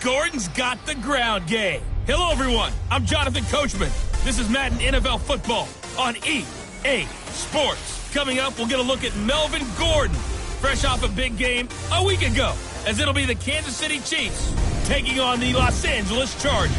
Gordon's got the ground game. Hello, everyone. I'm Jonathan Coachman. This is Madden NFL Football on EA Sports. Coming up, we'll get a look at Melvin Gordon, fresh off a big game a week ago, as it'll be the Kansas City Chiefs taking on the Los Angeles Chargers.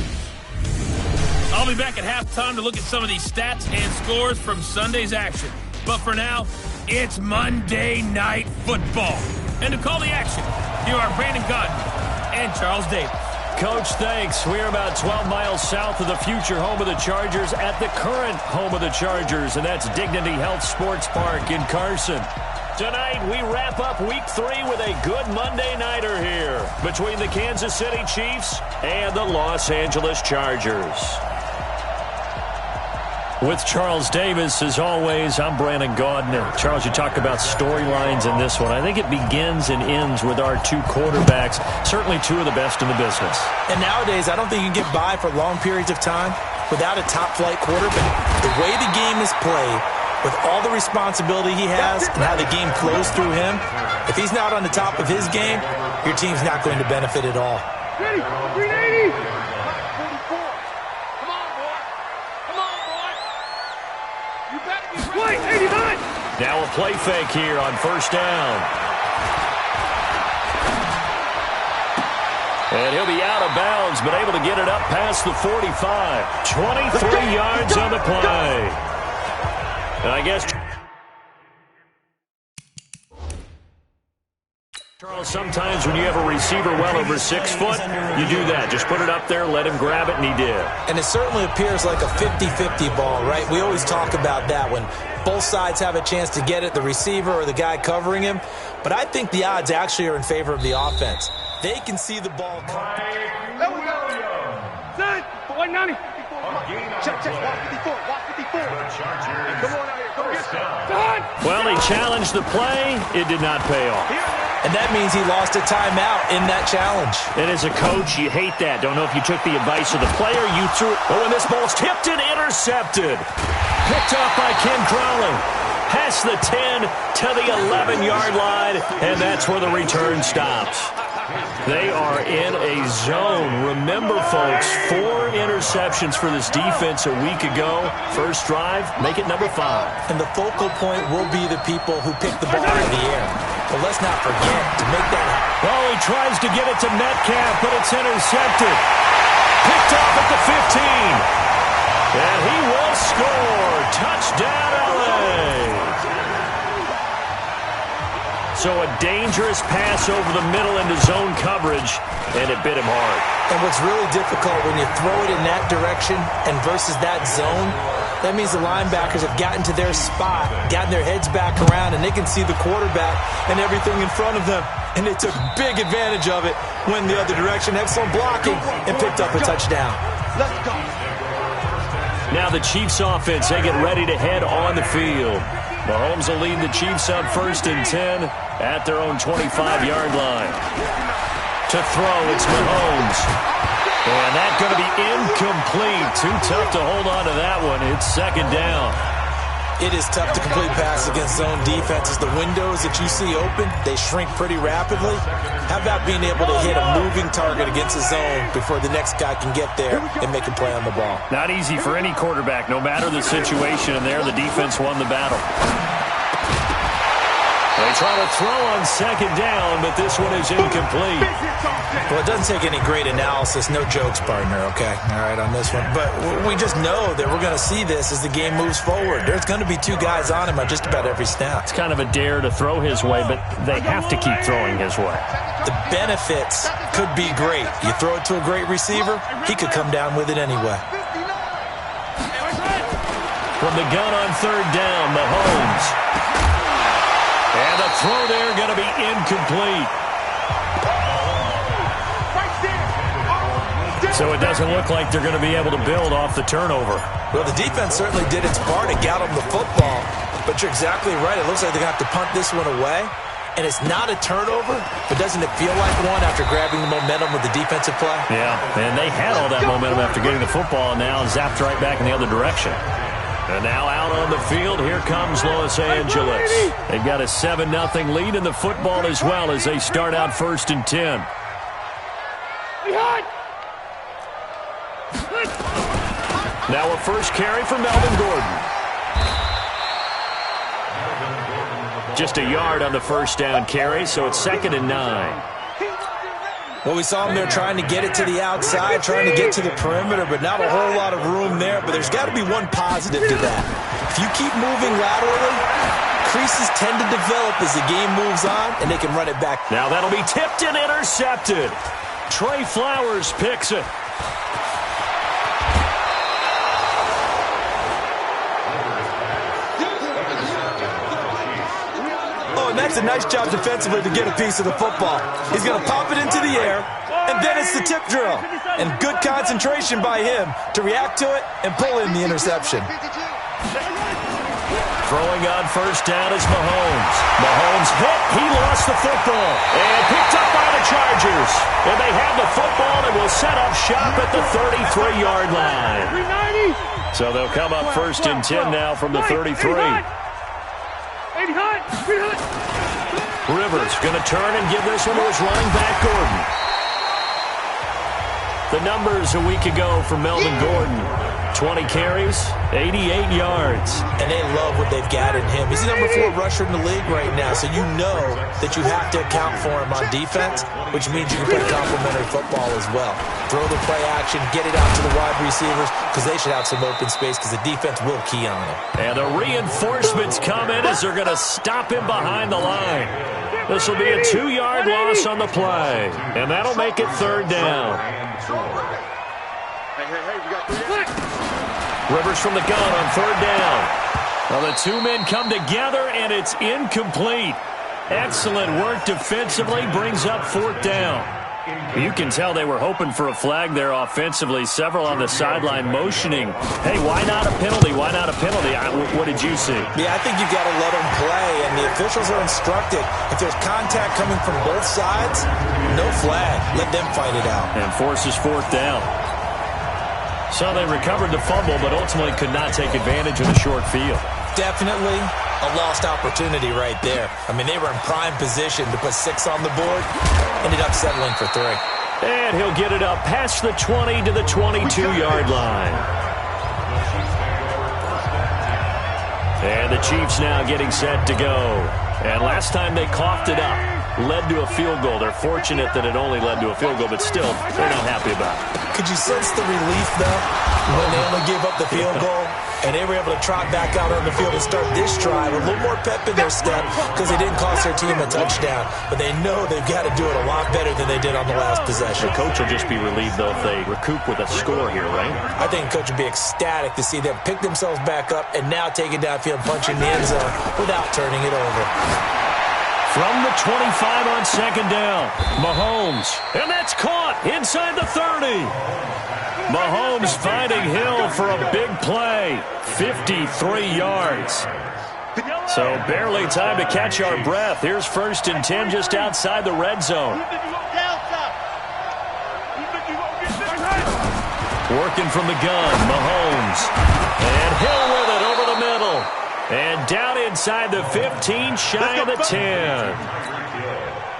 I'll be back at halftime to look at some of these stats and scores from Sunday's action. But for now, it's Monday Night Football. And to call the action, here are Brandon Gaudin and Charles Davis. Coach, thanks. We're about 12 miles south of the future home of the Chargers at the current home of the Chargers, and that's Dignity Health Sports Park in Carson. Tonight, we wrap up Week 3 with a good Monday nighter here between the Kansas City Chiefs and the Los Angeles Chargers. With Charles Davis, as always, I'm Brandon Gaudin. Charles, you talk about storylines in this one. I think it begins and ends with our two quarterbacks, certainly two of the best in the business. And nowadays, I don't think you can get by for long periods of time without a top-flight quarterback. The way the game is played, with all the responsibility he has and how the game flows through him, if he's not on the top of his game, your team's not going to benefit at all. Ready, 380! Now a play fake here on first down. And he'll be out of bounds, but able to get it up past the 45. 23 yards on the play. And I guess, Charles, sometimes when you have a receiver well over 6 foot, you do that. Just put it up there, let him grab it, and he did. And it certainly appears like a 50-50 ball, right? We always talk about that when both sides have a chance to get it, the receiver or the guy covering him. But I think the odds actually are in favor of the offense. They can see the ball coming. There we go. Set. 190. Check. Watch 54. Watch 54. Come on out here. Come get done. Well, he challenged the play. It did not pay off. And that means he lost a timeout in that challenge. And as a coach, you hate that. Don't know if you took the advice of the player, you threw it. Oh, and this ball's tipped and intercepted. Picked off by Ken Crowley. Past the 10 to the 11-yard line, and that's where the return stops. They are in a zone. Remember, folks, 4 interceptions for this defense a week ago. First drive, make it number 5. And the focal point will be the people who pick the ball in the air. But let's not forget to make that happen. Oh, he tries to get it to Metcalf, but it's intercepted. Picked off at the 15. And he will score. Touchdown, LA. So a dangerous pass over the middle into zone coverage, and it bit him hard. And what's really difficult when you throw it in that direction and versus that zone, that means the linebackers have gotten to their spot, gotten their heads back around, and they can see the quarterback and everything in front of them. And they took big advantage of it, went the other direction, excellent blocking, and picked up a touchdown. Let's go. Now the Chiefs offense, they get ready to head on the field. Mahomes will lead the Chiefs up 1st and 10 at their own 25-yard line. To throw, it's Mahomes. And that's going to be incomplete. Too tough to hold on to that one. It's 2nd down. It is tough to complete pass against zone defenses. The windows that you see open, they shrink pretty rapidly. How about being able to hit a moving target against a zone before the next guy can get there and make a play on the ball? Not easy for any quarterback, no matter the situation. And there, the defense won the battle. They try to throw on 2nd down, but this one is incomplete. Well, it doesn't take any great analysis. No jokes, partner, okay? All right, on this one. But we just know that we're going to see this as the game moves forward. There's going to be 2 guys on him on just about every snap. It's kind of a dare to throw his way, but they have to keep throwing his way. The benefits could be great. You throw it to a great receiver, he could come down with it anyway. From the gun on 3rd down, Mahomes. And the throw there going to be incomplete. So it doesn't look like they're going to be able to build off the turnover. Well, the defense certainly did its part. It got them the football. But you're exactly right. It looks like they're going to have to punt this one away. And it's not a turnover, but doesn't it feel like one after grabbing the momentum with the defensive play? Yeah, and they had all that momentum after getting the football and now zapped right back in the other direction. And now out on the field, here comes Los Angeles. They've got a 7-0 lead in the football as well as they start out 1st and 10. Behind! Now a first carry for Melvin Gordon. Just a yard on the first down carry, so it's 2nd and 9. Well, we saw him there trying to get it to the outside, trying to get to the perimeter, but not a whole lot of room there. But there's got to be one positive to that. If you keep moving laterally, creases tend to develop as the game moves on, and they can run it back. Now that'll be tipped and intercepted. Trey Flowers picks it. And that's a nice job defensively to get a piece of the football. He's going to pop it into the air, and then it's the tip drill. And good concentration by him to react to it and pull in the interception. Throwing on first down is Mahomes. Mahomes hit. He lost the football. And picked up by the Chargers. And they have the football and will set up shop at the 33-yard line. So they'll come up 1st and 10 now from the 33. Rivers going to turn and give this one to his running back, Gordon. The numbers a week ago for Melvin Gordon. 20 carries, 88 yards. And they love what they've got in him. He's the number 4 rusher in the league right now, so you know that you have to account for him on defense, which means you can play complementary football as well. Throw the play action, get it out to the wide receivers, because they should have some open space, because the defense will key on them. And the reinforcements come in as they're going to stop him behind the line. This will be a 2-yard loss on the play, and that'll make it 3rd down. Rivers from the gun on 3rd down. Well, the two men come together, and it's incomplete. Excellent work defensively, brings up 4th down. You can tell they were hoping for a flag there offensively. Several on the sideline motioning. Hey, why not a penalty? Why not a penalty? What did you see? Yeah, I think you've got to let them play, and the officials are instructed. If there's contact coming from both sides, no flag. Let them fight it out. And forces 4th down. So they recovered the fumble, but ultimately could not take advantage of the short field. Definitely a lost opportunity right there. I mean, they were in prime position to put 6 on the board. Ended up settling for 3. And he'll get it up past the 20 to the 22-yard line. And the Chiefs now getting set to go. And last time they coughed it up, led to a field goal. They're fortunate that it only led to a field goal, but still, they're not happy about it. Could you sense the relief, though, when they only gave up the field goal? And they were able to trot back out on the field and start this drive with a little more pep in their step because they didn't cost their team a touchdown. But they know they've got to do it a lot better than they did on the last possession. The coach will just be relieved, though, if they recoup with a score here, right? I think the coach would be ecstatic to see them pick themselves back up and now take it downfield, punching the end zone without turning it over. From the 25 on 2nd down, Mahomes. And that's caught inside the 30. Mahomes finding Hill for a big play. 53 yards. So barely time to catch our breath. Here's 1st and 10 just outside the red zone. Working from the gun, Mahomes. And Hill with it over the middle. And down inside the 15, shy of the 10.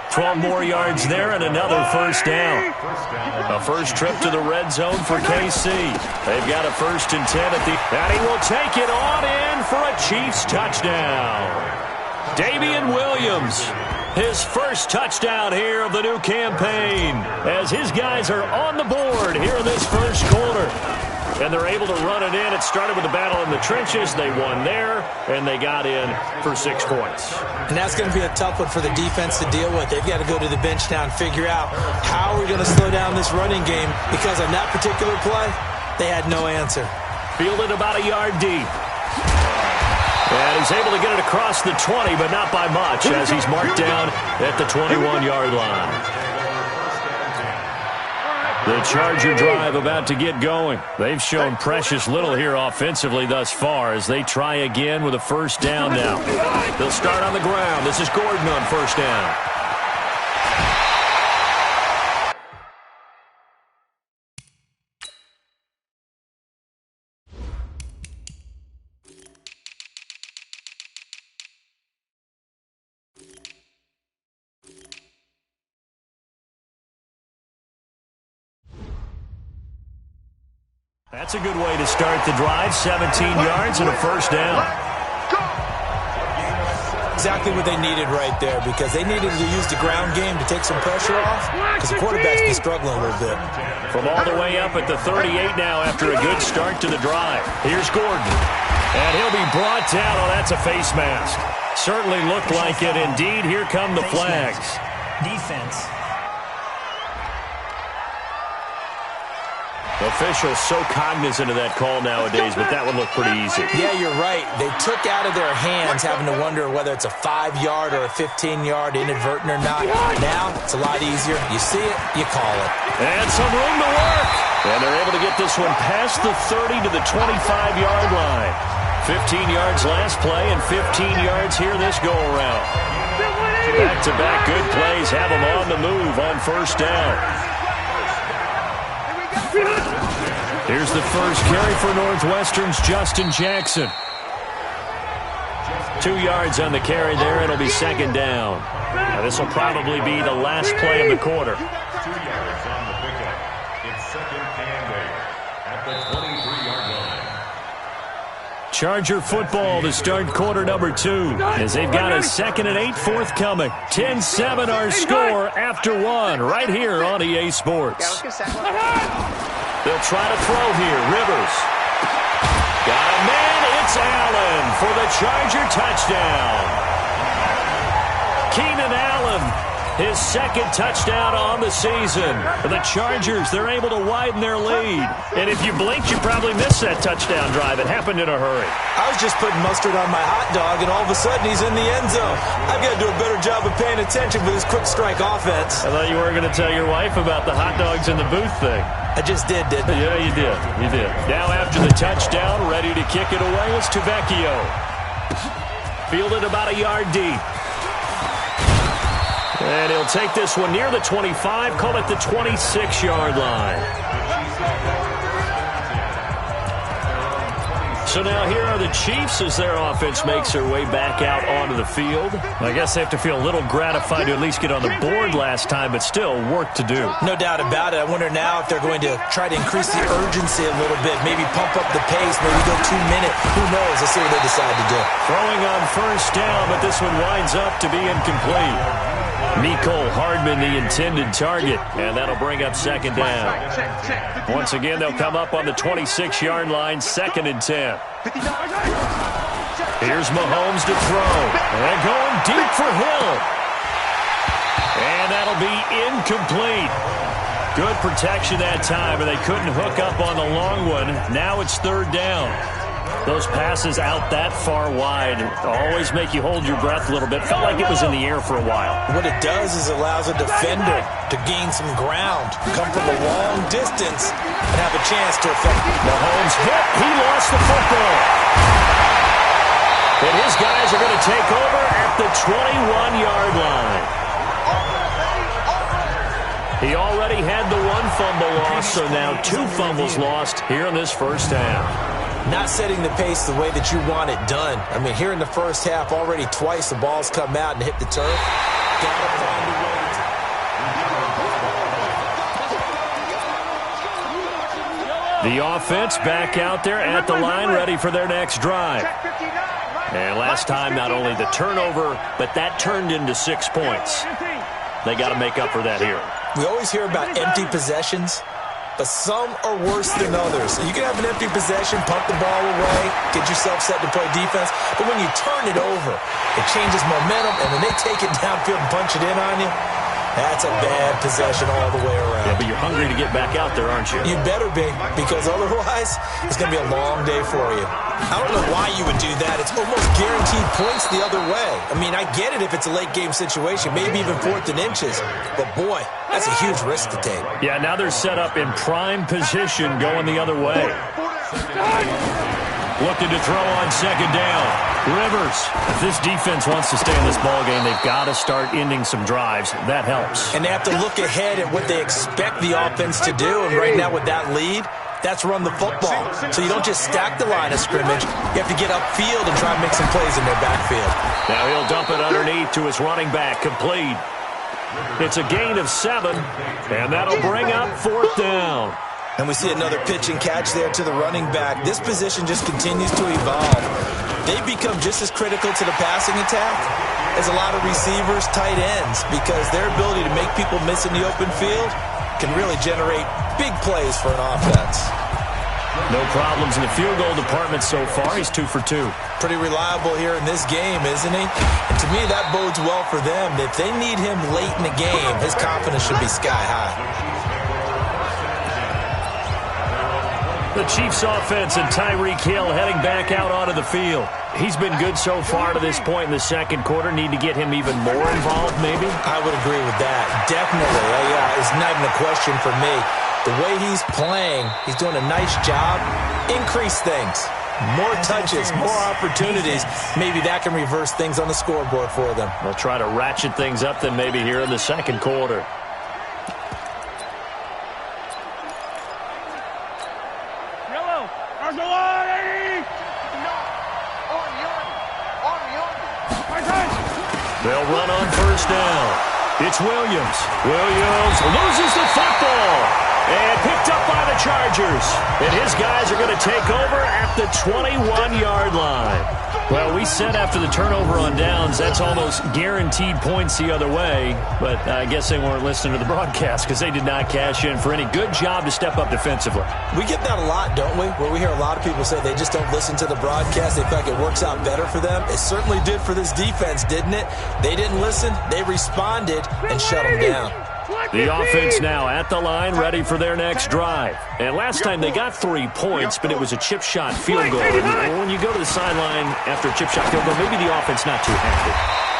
12 more yards there and another 1st down. A first trip to the red zone for KC. They've got a 1st and 10 at the... And he will take it on in for a Chiefs touchdown. Damian Williams, his first touchdown here of the new campaign, as his guys are on the board here in this first quarter. And they're able to run it in. It started with a battle in the trenches. They won there, and they got in for 6 points. And that's going to be a tough one for the defense to deal with. They've got to go to the bench now and figure out how we're going to slow down this running game, because on that particular play, they had no answer. Fielded about a yard deep. And he's able to get it across the 20, but not by much, as he's marked down at the 21-yard line. The Charger drive about to get going. They've shown precious little here offensively thus far as they try again with a 1st down now. They'll start on the ground. This is Gordon on 1st down. That's a good way to start the drive. 17 yards and a first down. Exactly what they needed right there, because they needed to use the ground game to take some pressure off, because the quarterback's been struggling a little bit. From all the way up at the 38 now after a good start to the drive. Here's Gordon. And he'll be brought down. Oh, that's a face mask. Certainly looked like it. Indeed, here come the flags. Defense. Officials so cognizant of that call nowadays, but that would look pretty easy. Yeah, you're right. They took out of their hands having to wonder whether it's a 5-yard or a 15-yard inadvertent or not. Now, it's a lot easier. You see it, you call it. And some room to work. And they're able to get this one past the 30 to the 25-yard line. 15 yards last play and 15 yards here this go-around. Back-to-back good plays have them on the move on first down. Here's the first carry for Northwestern's Justin Jackson. 2 yards on the carry there. It'll be second down. Now, this will probably be the last play of the quarter. 2 yards on the pickup. It's second and 8 at the 23-yard line. Charger football to start quarter number 2 as they've got a 2nd and 8 forthcoming. 10-7 our score after 1 right here on EA Sports. They'll try to throw here. Rivers. Got a man. It's Allen for the Charger touchdown. Keenan Allen, his second touchdown on the season. For the Chargers, they're able to widen their lead. And if you blinked, you probably missed that touchdown drive. It happened in a hurry. I was just putting mustard on my hot dog, and all of a sudden he's in the end zone. I've got to do a better job of paying attention for this quick strike offense. I thought you were going to tell your wife about the hot dogs in the booth thing. I just did, didn't I? Yeah, you did. You did. Now after the touchdown, ready to kick it away is Tavecchio. Fielded about a yard deep. And he'll take this one near the 25, call it the 26-yard line. So now here are the Chiefs as their offense makes their way back out onto the field. I guess they have to feel a little gratified to at least get on the board last time, but still work to do. No doubt about it. I wonder now if they're going to try to increase the urgency a little bit, maybe pump up the pace, maybe go 2 minute. Who knows? Let's see what they decide to do. Throwing on first down, but this one winds up to be incomplete. Mecole Hardman, the intended target, and that'll bring up second down. Once again, they'll come up on the 26-yard line, 2nd and 10. Here's Mahomes to throw, and going deep for Hill. And that'll be incomplete. Good protection that time, and they couldn't hook up on the long one. Now it's 3rd down. Those passes out that far wide always make you hold your breath a little bit. Felt like it was in the air for a while. What it does is it allows a defender to gain some ground, come from a long distance, and have a chance to affect. Mahomes hit. He lost the football. And his guys are going to take over at the 21-yard line. He already had the 1 fumble loss, so now 2 fumbles lost here in this first half. Not setting the pace the way that you want it done. I mean, here in the first half, already twice the ball's come out and hit the turf. Gotta find a way. The offense back out there at the line, ready for their next drive. And last time, not only the turnover, but that turned into 6 points. They got to make up for that here. We always hear about empty possessions, but some are worse than others. You can have an empty possession, punt the ball away, get yourself set to play defense, but when you turn it over, it changes momentum, and when they take it downfield and punch it in on you, that's a bad possession all the way around. Yeah, but you're hungry to get back out there, aren't you? You better be, because otherwise, it's going to be a long day for you. I don't know why you would do that. It's almost guaranteed points the other way. I mean, I get it if it's a late-game situation, maybe even 4th and inches. But, boy, that's a huge risk to take. Yeah, now they're set up in prime position going the other way. Looking to throw on second down. Rivers. If this defense wants to stay in this ballgame, they've got to start ending some drives. That helps. And they have to look ahead at what they expect the offense to do. And right now with that lead, that's run the football. So you don't just stack the line of scrimmage. You have to get upfield and try and make some plays in their backfield. Now he'll dump it underneath to his running back. Complete. It's a gain of 7, and that'll bring up 4th down. And we see another pitch and catch there to the running back. This position just continues to evolve. They become just as critical to the passing attack as a lot of receivers, tight ends, because their ability to make people miss in the open field can really generate big plays for an offense. No problems in the field goal department so far. He's 2 for 2. Pretty reliable here in this game, isn't he? And to me, that bodes well for them. If they need him late in the game, his confidence should be sky high. The Chiefs offense and Tyreek Hill heading back out onto the field. He's been good so far to this point in the second quarter. Need to get him even more involved, maybe? I would agree with that. Definitely. It's not even a question for me. The way he's playing, he's doing a nice job. Increase things. More touches, more opportunities. Maybe that can reverse things on the scoreboard for them. They'll try to ratchet things up then maybe here in the second quarter. They'll run on first down. It's Williams. Williams loses the football. And picked up by the Chargers. And his guys are going to take over at the 21-yard line. Well, we said after the turnover on downs, that's almost guaranteed points the other way. But I guess they weren't listening to the broadcast because they did not cash in for any good job to step up defensively. We get that a lot, don't we? Where we hear a lot of people say they just don't listen to the broadcast. They feel like it works out better for them. It certainly did for this defense, didn't it? They didn't listen. They responded and shut them down. The offense now at the line, ready for their next drive. And last time they got 3 points, but it was a chip shot field goal. And when you go to the sideline after a chip shot field goal, maybe the offense not too happy.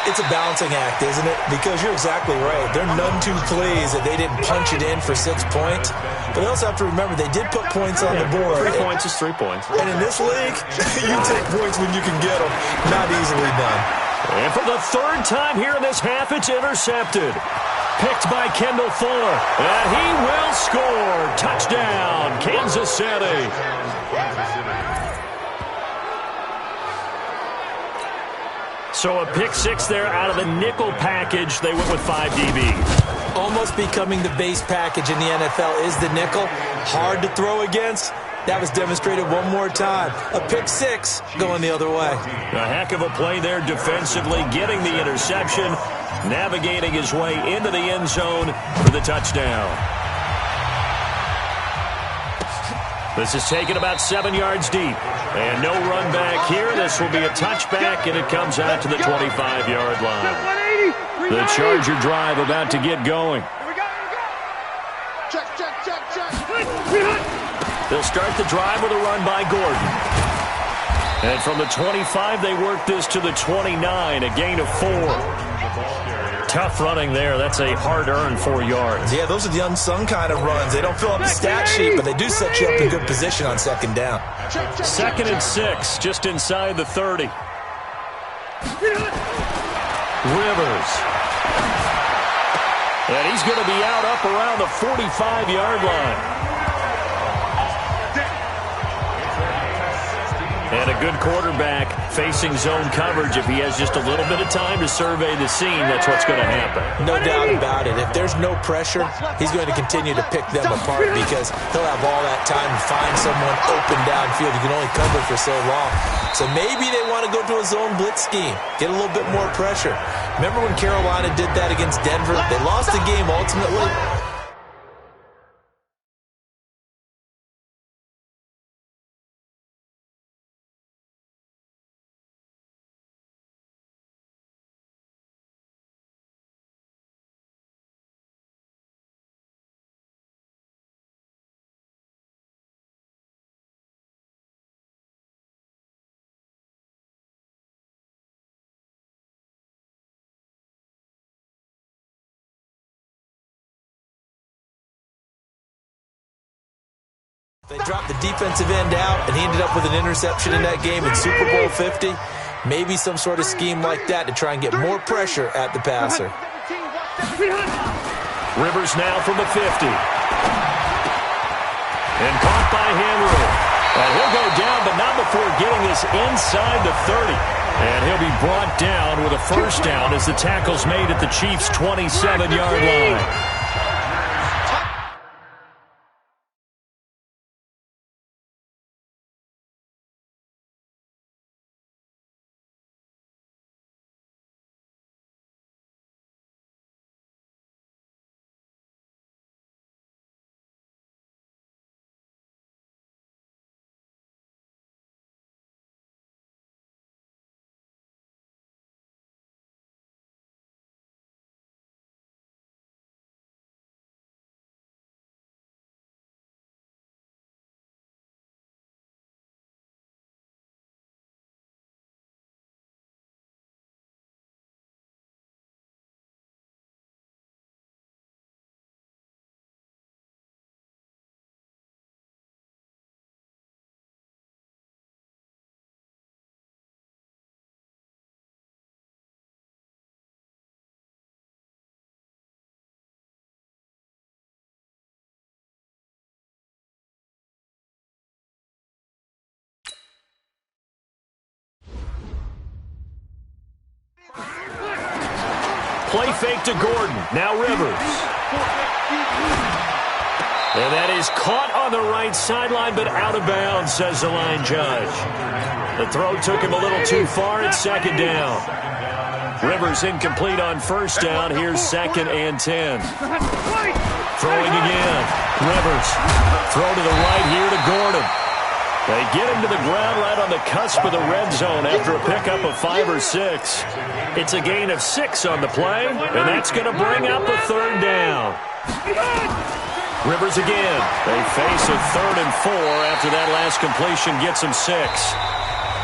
It's a balancing act, isn't it? Because you're exactly right. They're none too pleased that they didn't punch it in for 6 points. But they also have to remember they did put points on the board. 3 points is 3 points. And in this league, you take points when you can get them. Not easily done. And for the third time here in this half, it's intercepted. Picked by Kendall Fuller. And he will score. Touchdown, Kansas City. So a pick six there out of the nickel package. They went with 5 DBs. Almost becoming the base package in the NFL is the nickel. Hard to throw against. That was demonstrated one more time. A pick six going the other way. A heck of a play there defensively, getting the interception, navigating his way into the end zone for the touchdown. This is taken about 7 yards deep. And no run back here. This will be a touchback, and it comes out to the 25-yard line. The Charger drive about to get going. They'll start the drive with a run by Gordon. And from the 25, they work this to the 29, a gain of 4. Tough running there. That's a hard-earned 4 yards. Yeah, those are the unsung kind of runs. They don't fill up the stat sheet, but they do set you up in good position on second down. 2nd and 6, just inside the 30. Rivers. And he's going to be out up around the 45-yard line. And a good quarterback facing zone coverage. If he has just a little bit of time to survey the scene, that's what's going to happen. No doubt about it. If there's no pressure, he's going to continue to pick them apart because he'll have all that time to find someone open downfield. You can only cover for so long. So maybe they want to go to a zone blitz scheme, get a little bit more pressure. Remember when Carolina did that against Denver? They lost the game ultimately. They dropped the defensive end out, and he ended up with an interception in that game in Super Bowl 50. Maybe some sort of scheme like that to try and get more pressure at the passer. Rivers now from the 50. And caught by Henry. And he'll go down, but not before getting this inside the 30. And he'll be brought down with a first down as the tackle's made at the Chiefs' 27-yard line. Play fake to Gordon. Now Rivers. And that is caught on the right sideline, but out of bounds, says the line judge. The throw took him a little too far. It's second down. Rivers incomplete on first down. Here's 2nd and 10. Throwing again. Rivers. Throw to the right here to Gordon. They get him to the ground right on the cusp of the red zone after a pickup of 5 or 6. It's a gain of 6 on the play, and that's going to bring up a 3rd down. Rivers again. They face a 3rd and 4 after that last completion gets them 6.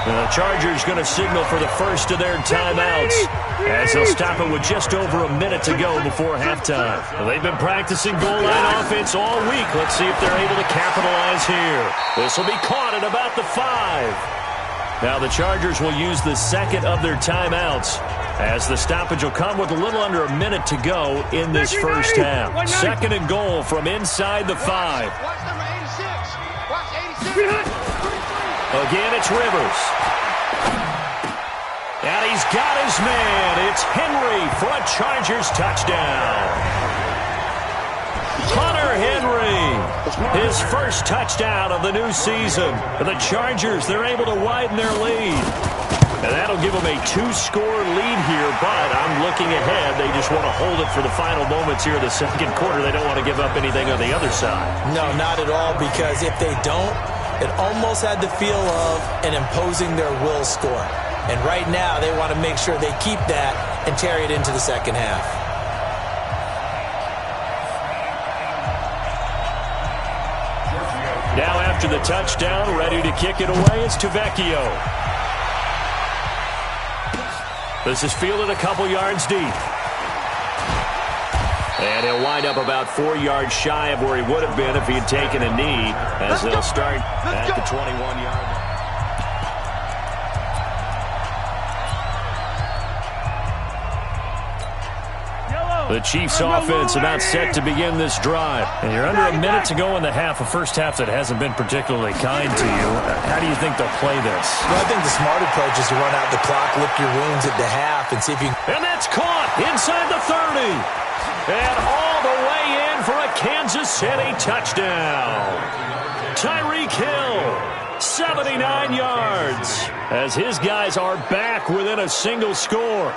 The Chargers going to signal for the first of their timeouts as they'll stop it with just over a minute to go before halftime. They've been practicing goal line offense all week. Let's see if they're able to capitalize here. This will be caught at about the 5. Now the Chargers will use the second of their timeouts as the stoppage will come with a little under a minute to go in this first half. 2nd and goal from inside the 5. Watch number 86. Watch 86. Again, it's Rivers. And he's got his man. It's Henry for a Chargers touchdown. Hunter Henry, his first touchdown of the new season. The Chargers, they're able to widen their lead. And that'll give them a 2-score lead here, but I'm looking ahead. They just want to hold it for the final moments here in the second quarter. They don't want to give up anything on the other side. No, not at all, because if they don't, it almost had the feel of an imposing their will score. And right now, they want to make sure they keep that and carry it into the second half. Now after the touchdown, ready to kick it away, it's Vecchio. This is fielded a couple yards deep. And he'll wind up about 4 yards shy of where he would have been if he had taken a knee, as they'll start at the 21-yard line. The Chiefs offense about set to begin this drive. And you're under a minute to go in the half, a first half that hasn't been particularly kind to you. How do you think they'll play this? Well, I think the smart approach is to run out the clock, lick your wounds at the half, and see if you can... And that's caught inside the 30. And all the way in for a Kansas City touchdown. Tyreek Hill, 79 yards, as his guys are back within a single score.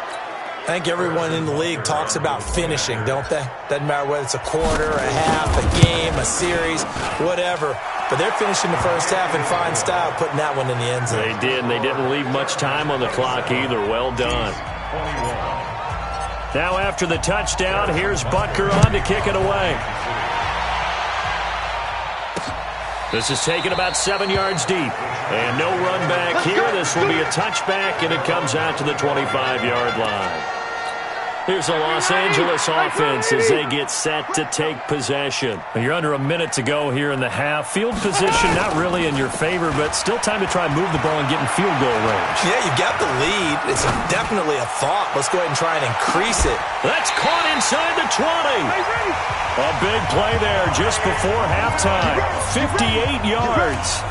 I think everyone in the league talks about finishing, don't they? Doesn't matter whether it's a quarter, a half, a game, a series, whatever. But they're finishing the first half in fine style, putting that one in the end zone. They did, and they didn't leave much time on the clock either. Well done. Now after the touchdown, here's Butker on to kick it away. This is taken about 7 yards deep. And no run back here. This will be a touchback, and it comes out to the 25-yard line. Here's the Los Angeles offense as they get set to take possession. You're under a minute to go here in the half. Field position not really in your favor, but still time to try and move the ball and get in field goal range. Yeah, you've got the lead. It's definitely a thought. Let's go ahead and try and increase it. That's caught inside the 20. A big play there just before halftime. 58 yards.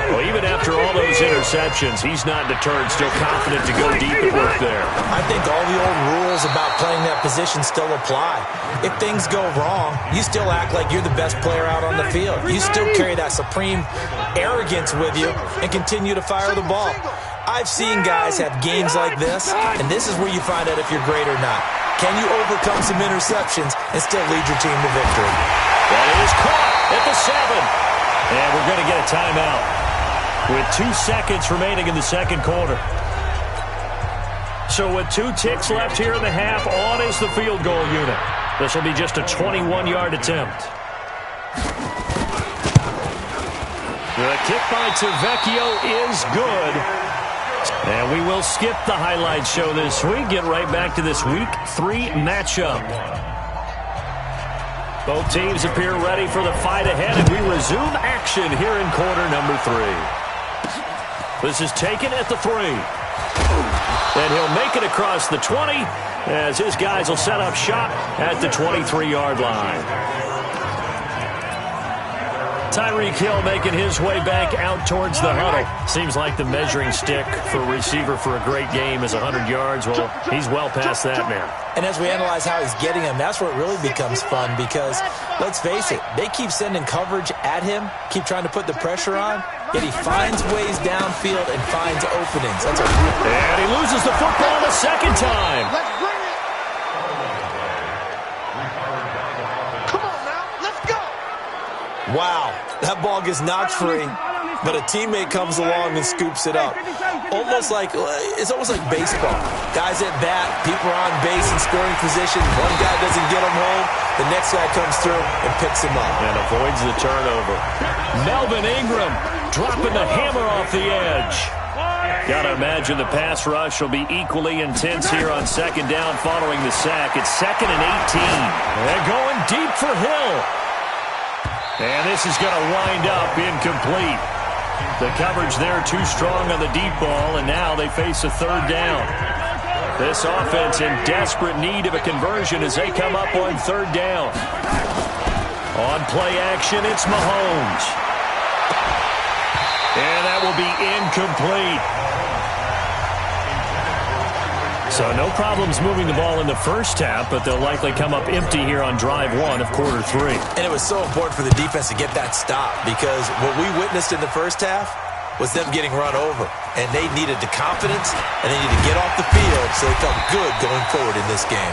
Well, even after all those interceptions, he's not deterred, still confident to go deep at work there. I think all the old rules about playing that position still apply. If things go wrong, you still act like you're the best player out on the field. You still carry that supreme arrogance with you and continue to fire the ball. I've seen guys have games like this, and this is where you find out if you're great or not. Can you overcome some interceptions and still lead your team to victory? That is caught at the 7. And we're going to get a timeout with 2 seconds remaining in the second quarter. So with 2 ticks left here in the half, on is the field goal unit. This will be just a 21-yard attempt. The kick by Vecchio is good. And we will skip the highlight show this week. Get right back to this Week 3 matchup. Both teams appear ready for the fight ahead, and we resume action here in quarter number 3. This is taken at the 3. And he'll make it across the 20 as his guys will set up shop at the 23-yard line. Tyreek Hill making his way back out towards the huddle. Seems like the measuring stick for a receiver for a great game is 100 yards. Well, he's well past that now. And as we analyze how he's getting him, that's where it really becomes fun because, let's face it, they keep sending coverage at him, keep trying to put the pressure on, yet he finds ways downfield and finds openings. That's a and he loses the football the second time. Let's bring it. Come on now. Let's go. Wow, that ball gets knocked free, but a teammate comes along and scoops it up. It's almost like baseball. Guys at bat, people are on base in scoring position. One guy doesn't get him home. The next guy comes through and picks him up. And avoids the turnover. Melvin Ingram dropping the hammer off the edge. Got to imagine the pass rush will be equally intense here on second down following the sack. It's 2nd and 18. They're going deep for Hill. And this is going to wind up incomplete. The coverage there too strong on the deep ball, and now they face a third down. This offense in desperate need of a conversion as they come up on third down. On play action, it's Mahomes. And that will be incomplete. So no problems moving the ball in the first half, but they'll likely come up empty here on drive 1 of quarter 3. And it was so important for the defense to get that stop because what we witnessed in the first half was them getting run over. And they needed the confidence, and they needed to get off the field so they felt good going forward in this game.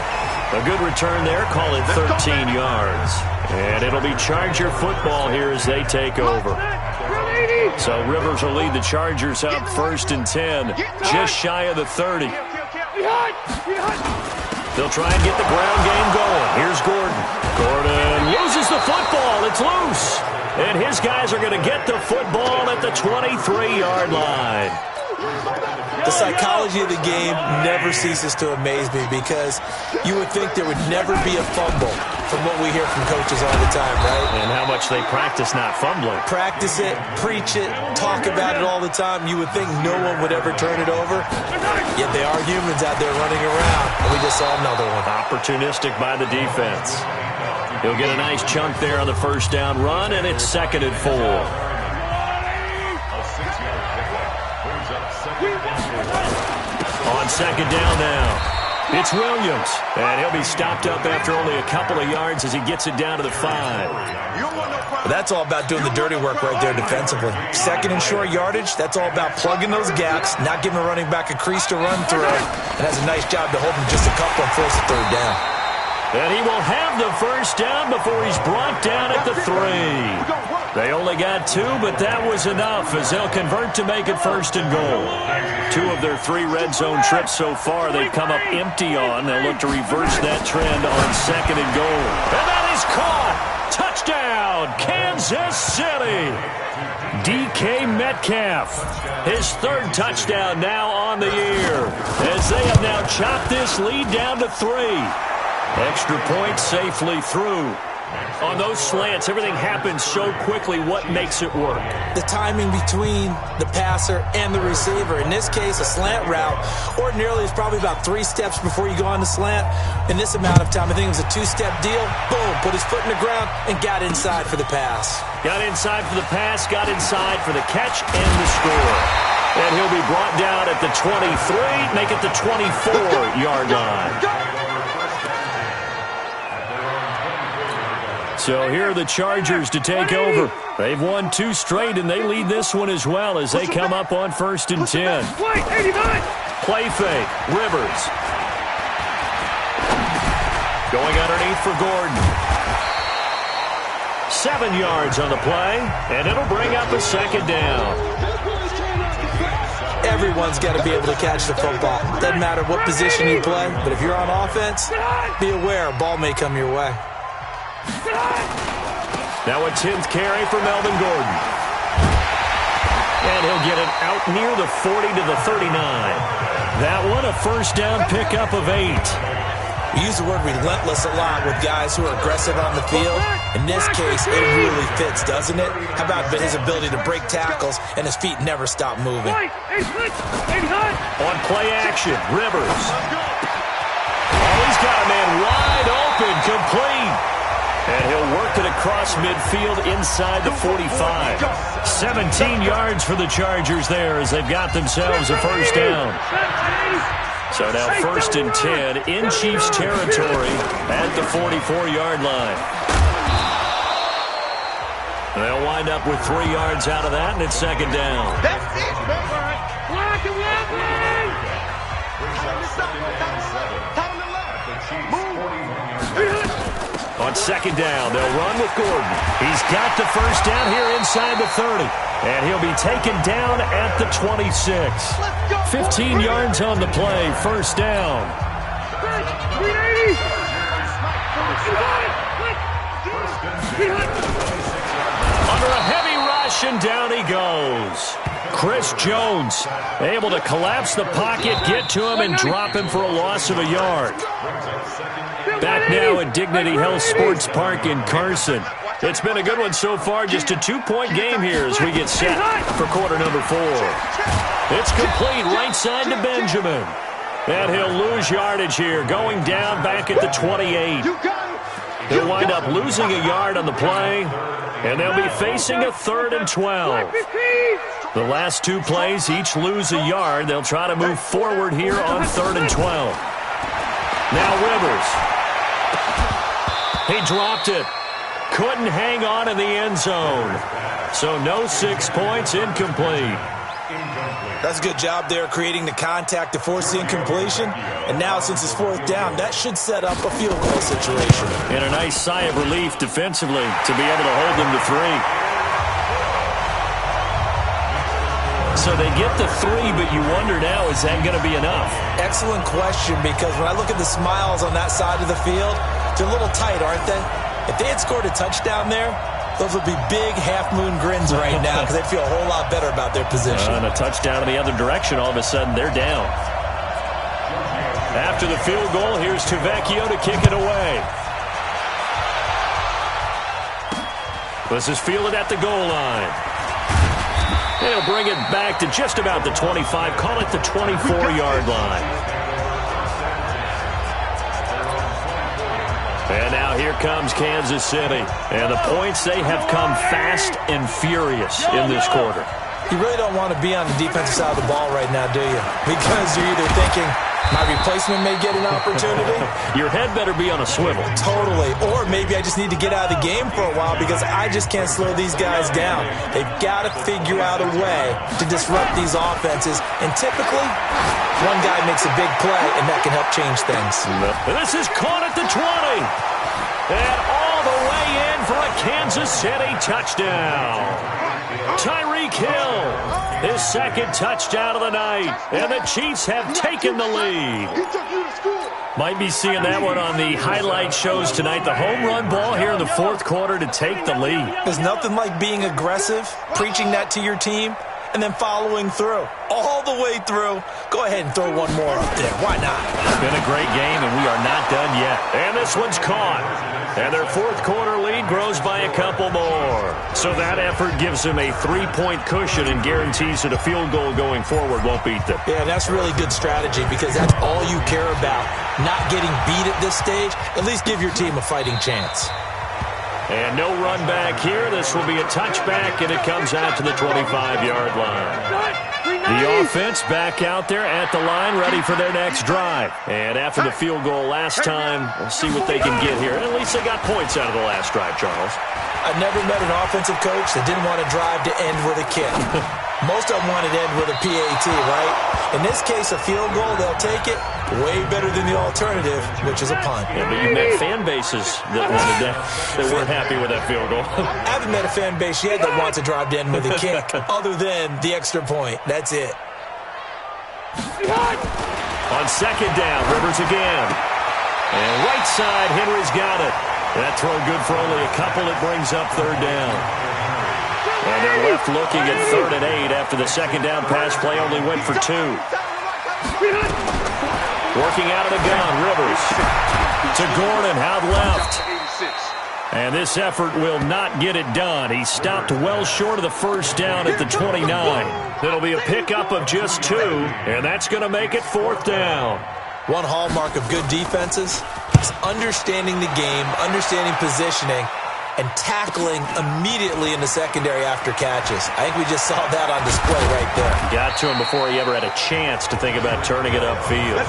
A good return there, call it 13 yards. And it'll be Charger football here as they take over. So Rivers will lead the Chargers up 1st and 10, just shy of the 30. They'll try and get the ground game going. Here's Gordon. Gordon loses the football. It's loose. And his guys are going to get the football at the 23-yard line. The psychology of the game never ceases to amaze me because you would think there would never be a fumble from what we hear from coaches all the time, right? And how much they practice not fumbling. Practice it, preach it, talk about it all the time. You would think no one would ever turn it over. Yet they are humans out there running around, and we just saw another one. Opportunistic by the defense. He'll get a nice chunk there on the first down run, and it's 2nd and 4. On second down now, it's Williams. And he'll be stopped up after only a couple of yards as he gets it down to the 5. Well, that's all about doing the dirty work right there defensively. 2nd and short yardage, that's all about plugging those gaps, not giving a running back a crease to run through, and has a nice job to hold him just a couple and force a third down. And he will have the first down before he's brought down at the 3. They only got 2, but that was enough as they'll convert to make it 1st and goal. 2 of their 3 red zone trips so far they've come up empty on. They'll look to reverse that trend on 2nd and goal. And that is caught. Touchdown, Kansas City. DK Metcalf, his 3rd touchdown now on the year as they have now chopped this lead down to 3. Extra point safely through. On those slants, everything happens so quickly. What makes it work? The timing between the passer and the receiver. In this case, a slant route ordinarily is probably about 3 steps before you go on the slant. In this amount of time, I think it was a 2-step deal. Boom, put his foot in the ground and got inside for the pass. Got inside for the pass, got inside for the catch and the score. And he'll be brought down at the 23, make it the 24-yard line. So here are the Chargers to take over. They've won 2 straight, and they lead this one as well as they come up on 1st and 10. Play fake. Rivers. Going underneath for Gordon. 7 yards on the play, and it'll bring up a 2nd down. Everyone's got to be able to catch the football. Doesn't matter what position you play, but if you're on offense, be aware a ball may come your way. Now a 10th carry for Melvin Gordon. And he'll get it out near the 40 to the 39. That one a first down pickup of 8. We use the word relentless a lot with guys who are aggressive on the field. In this case, it really fits, doesn't it? How about his ability to break tackles and his feet never stop moving? On play action, Rivers. Oh, he's got a man wide open, complete. And he'll work it across across midfield inside the 45. 17 yards for the Chargers there as they've got themselves a first down. So now 1st and 10 in Chiefs territory at the 44-yard line. They'll wind up with 3 yards out of that, and it's 2nd down. That's it, man. Block and On 2nd down, they'll run with Gordon. He's got the first down here inside the 30. And he'll be taken down at the 26. 15 yards on the play, first down. Under a heavy rush, and down he goes. Chris Jones able to collapse the pocket, get to him, and drop him for a loss of a yard. Back now at Dignity Health Sports Park in Carson. It's been a good one so far, just a 2-point game here as we get set for quarter number 4. It's complete right side to Benjamin. And he'll lose yardage here, going down back at the 28. He'll wind up losing a yard on the play, and they'll be facing a 3rd and 12. The last 2 plays each lose a yard. They'll try to move forward here on 3rd and 12. Now Rivers. He dropped it. Couldn't hang on in the end zone. So no 6 points, incomplete. That's a good job there creating the contact to force the incompletion. And now since it's 4th down, that should set up a field goal situation. And a nice sigh of relief defensively to be able to hold them to 3. So they get the 3, but you wonder now, is that going to be enough? Excellent question, because when I look at the smiles on that side of the field, they're a little tight, aren't they? If they had scored a touchdown there, those would be big half-moon grins right now because they'd feel a whole lot better about their position. And a touchdown in the other direction, all of a sudden they're down. After the field goal, here's Tavecchio to kick it away. This is fielded at the goal line. They'll bring it back to just about the 25, call it the 24-yard line. And now here comes Kansas City. And the points, they have come fast and furious in this quarter. You really don't want to be on the defensive side of the ball right now, do you? Because you're either thinking, my replacement may get an opportunity. Your head better be on a swivel. Totally. Or maybe I just need to get out of the game for a while because I just can't slow these guys down. They've got to figure out a way to disrupt these offenses. And typically, one guy makes a big play, and that can help change things. And this is caught at the 20. And all the way in for a Kansas City touchdown. Tyreek Hill, his 2nd touchdown of the night. And the Chiefs have taken the lead. Might be seeing that one on the highlight shows tonight. The home run ball here in the 4th quarter to take the lead. There's nothing like being aggressive, preaching that to your team, and then following through. All the way through. Go ahead and throw one more up there. Why not? It's been a great game, and we are not done yet. And this one's caught. And their 4th quarter lead grows by a couple more. So that effort gives them a 3-point cushion and guarantees that a field goal going forward won't beat them. Yeah, that's really good strategy because that's all you care about. Not getting beat at this stage. At least give your team a fighting chance. And no run back here. This will be a touchback, and it comes out to the 25-yard line. The offense back out there at the line, ready for their next drive. And after the field goal last time, we'll see what they can get here. And at least they got points out of the last drive, Charles. I've never met an offensive coach that didn't want to drive to end with a kick. Most of them want to end with a PAT, right? In this case, a field goal, they'll take it. Way better than the alternative, which is a punt. Yeah, but you met fan bases that wanted that, that weren't happy with that field goal. I haven't met a fan base yet that wants to drive to end with a kick, other than the extra point. That's it. On 2nd down, Rivers again. And right side, Henry's got it. That throw good for only a couple. It brings up 3rd down. And they're left looking at 3rd and 8 after the 2nd down pass play only went for 2. Working out of the gun, Rivers to Gordon, out left. And this effort will not get it done. He stopped well short of the 1st down at the 29. It'll be a pickup of just 2, and that's going to make it 4th down. One hallmark of good defenses is understanding the game, understanding positioning, and tackling immediately in the secondary after catches. I think we just saw that on display right there. Got to him before he ever had a chance to think about turning it upfield.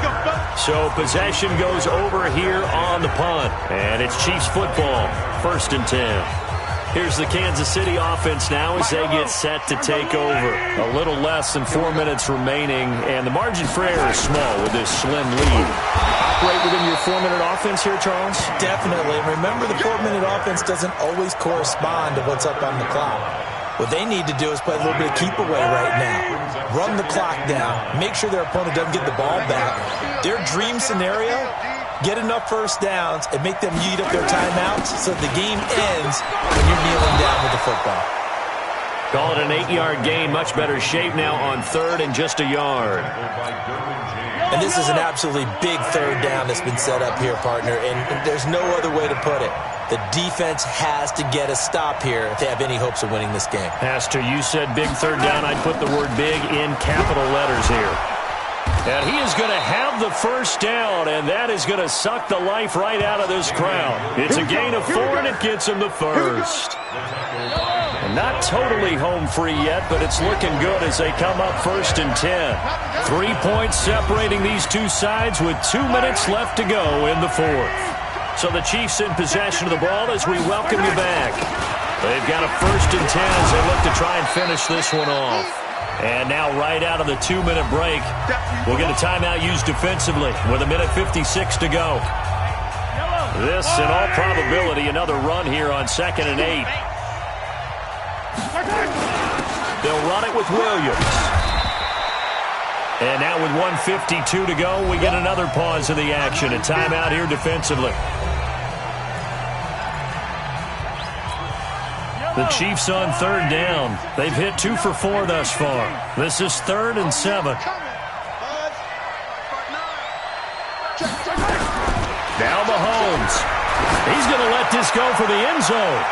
So possession goes over here on the punt. And it's Chiefs football, 1st and 10. Here's the Kansas City offense now as they get set to take over. A little less than 4 minutes remaining, and the margin for error is small with this slim lead. Operate within your 4-minute offense here, Charles? Definitely. Remember, the 4-minute offense doesn't always correspond to what's up on the clock. What they need to do is play a little bit of keep away right now. Run the clock down. Make sure their opponent doesn't get the ball back. Their dream scenario, get enough first downs and make them eat up their timeouts so the game ends when you're kneeling down with the football. Call it an 8-yard gain. Much better shape now on 3rd and just a yard. And this is an absolutely big 3rd down that's been set up here, partner, and there's no other way to put it. The defense has to get a stop here if they have any hopes of winning this game. Pastor, you said big 3rd down. I'd put the word big in capital letters here. And he is going to have the first down, and that is going to suck the life right out of this crowd. It's a gain of 4, and it gets him the first. And not totally home free yet, but it's looking good as they come up 1st and 10. 3 points separating these two sides with 2 minutes left to go in the 4th. So the Chiefs in possession of the ball as we welcome you back. They've got a 1st and 10 as they look to try and finish this one off. And now right out of the 2-minute break, we'll get a timeout used defensively with 1:56 to go. This, in all probability, another run here on 2nd and 8. They'll run it with Williams. And now with 1:52 to go, we get another pause in the action. A timeout here defensively. The Chiefs on 3rd down. They've hit 2 for 4 thus far. This is 3rd and 7. Now Mahomes. He's going to let this go for the end zone.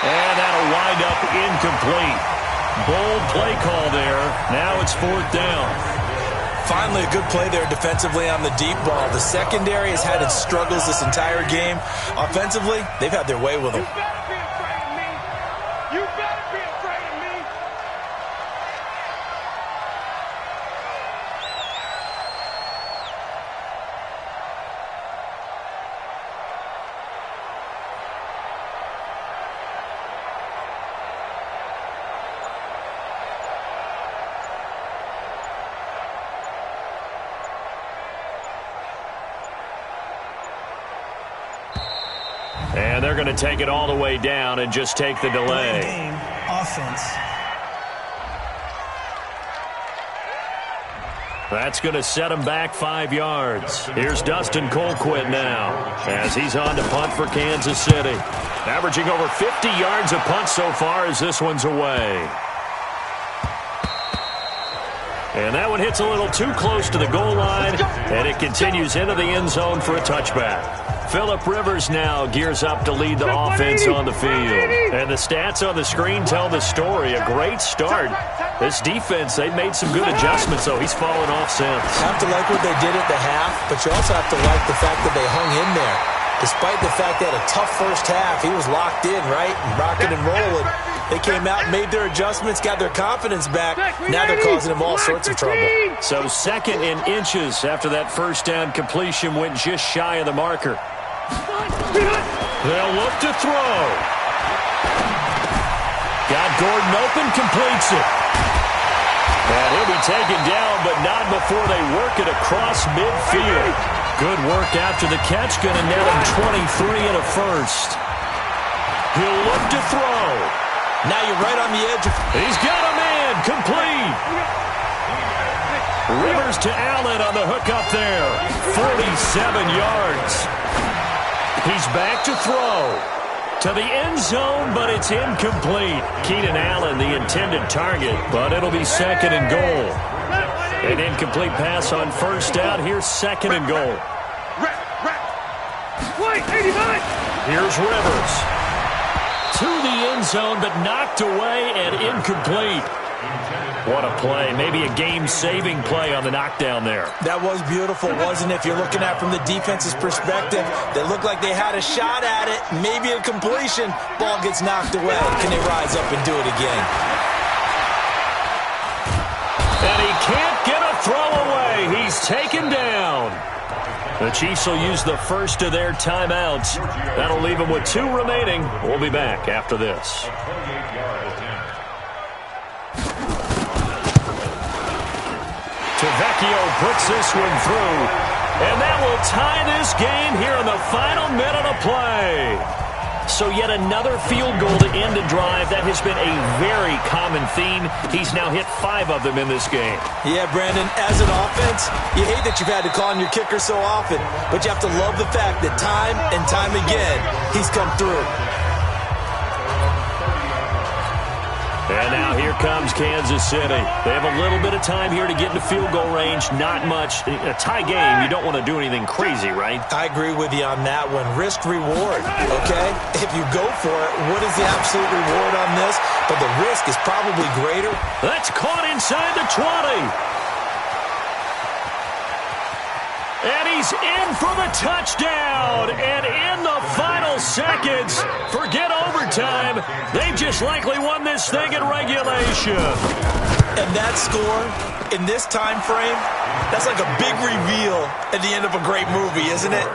And that'll wind up incomplete. Bold play call there. Now it's 4th down. Finally, a good play there defensively on the deep ball. The secondary has had its struggles this entire game. Offensively, they've had their way with them. You better be afraid of me. And they're going to take it all the way down and just take the delay. Game offense. That's going to set him back 5 yards. Here's Dustin Colquitt now as he's on to punt for Kansas City. Averaging over 50 yards a punt so far as this one's away. And that one hits a little too close to the goal line, and it continues into the end zone for a touchback. Phillip Rivers now gears up to lead the offense on the field. And the stats on the screen tell the story. A great start. This defense, they've made some good adjustments, though. He's fallen off since. Have to like what they did at the half, but you also have to like the fact that they hung in there. Despite the fact they had a tough first half, he was locked in, right? And rocking and rolling. They came out and made their adjustments, got their confidence back. Now they're causing them all sorts of trouble. So 2nd in inches after that first down completion went just shy of the marker. They'll look to throw. Got Gordon open, completes it. And he'll be taken down, but not before they work it across midfield. Good work after the catch, going to net him 23 and a first. He'll look to throw. Now you're right on the edge. He's got him in, complete. Rivers to Allen on the hook up there. 47 yards. He's back to throw. To the end zone, but it's incomplete. Keenan Allen, the intended target, but it'll be 2nd and goal. An incomplete pass on first down. Here's 2nd and goal. Here's Rivers. To the end zone, but knocked away and incomplete. What a play. Maybe a game-saving play on the knockdown there. That was beautiful, wasn't it? If you're looking at it from the defense's perspective, they looked like they had a shot at it, maybe a completion. Ball gets knocked away. Can they rise up and do it again? And he can't get a throw away. He's taken down. The Chiefs will use the first of their timeouts. That'll leave them with 2 remaining. We'll be back after this. Vecchio puts this one through, and that will tie this game here in the final minute of play. So yet another field goal to end a drive. That has been a very common theme. He's now hit 5 of them in this game. Yeah, Brandon, as an offense, you hate that you've had to call on your kicker so often, but you have to love the fact that time and time again, he's come through. And now here comes Kansas City. They have a little bit of time here to get into field goal range. Not much. A tie game, you don't want to do anything crazy, right? I agree with you on that one. Risk-reward, okay? If you go for it, what is the absolute reward on this? But the risk is probably greater. That's caught inside the 20. And he's in for the touchdown. And in the final seconds, forget overtime. They just likely won this thing in regulation. And that score, in this time frame, that's like a big reveal at the end of a great movie, isn't it?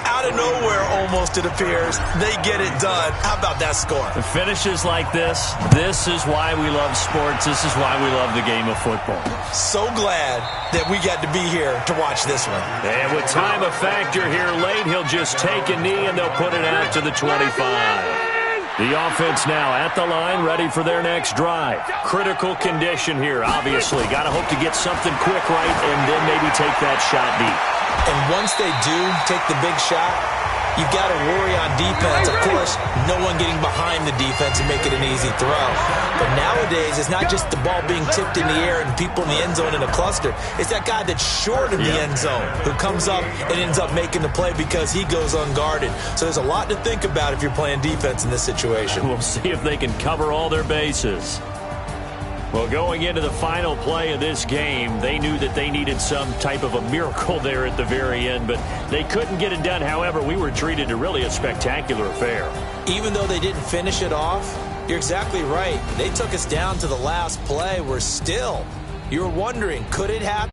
Out of nowhere, almost, it appears. They get it done. How about that score? The finishes like this is why we love sports. This is why we love the game of football. So glad that we got to be here to watch this one. And with time a factor here late, he'll just take a knee and they'll put it out to the 25. The offense now at the line, ready for their next drive. Critical condition here, obviously. Got to hope to get something quick right and then maybe take that shot deep. And once they do take the big shot, you've got to worry on defense. Of course, no one getting behind the defense and make it an easy throw. But nowadays, it's not just the ball being tipped in the air and people in the end zone in a cluster. It's that guy that's short of the end zone who comes up and ends up making the play because he goes unguarded. So there's a lot to think about if you're playing defense in this situation. We'll see if they can cover all their bases. Well, going into the final play of this game, they knew that they needed some type of a miracle there at the very end, but they couldn't get it done. However, we were treated to really a spectacular affair. Even though they didn't finish it off, you're exactly right. They took us down to the last play. We're still, you were wondering, could it happen?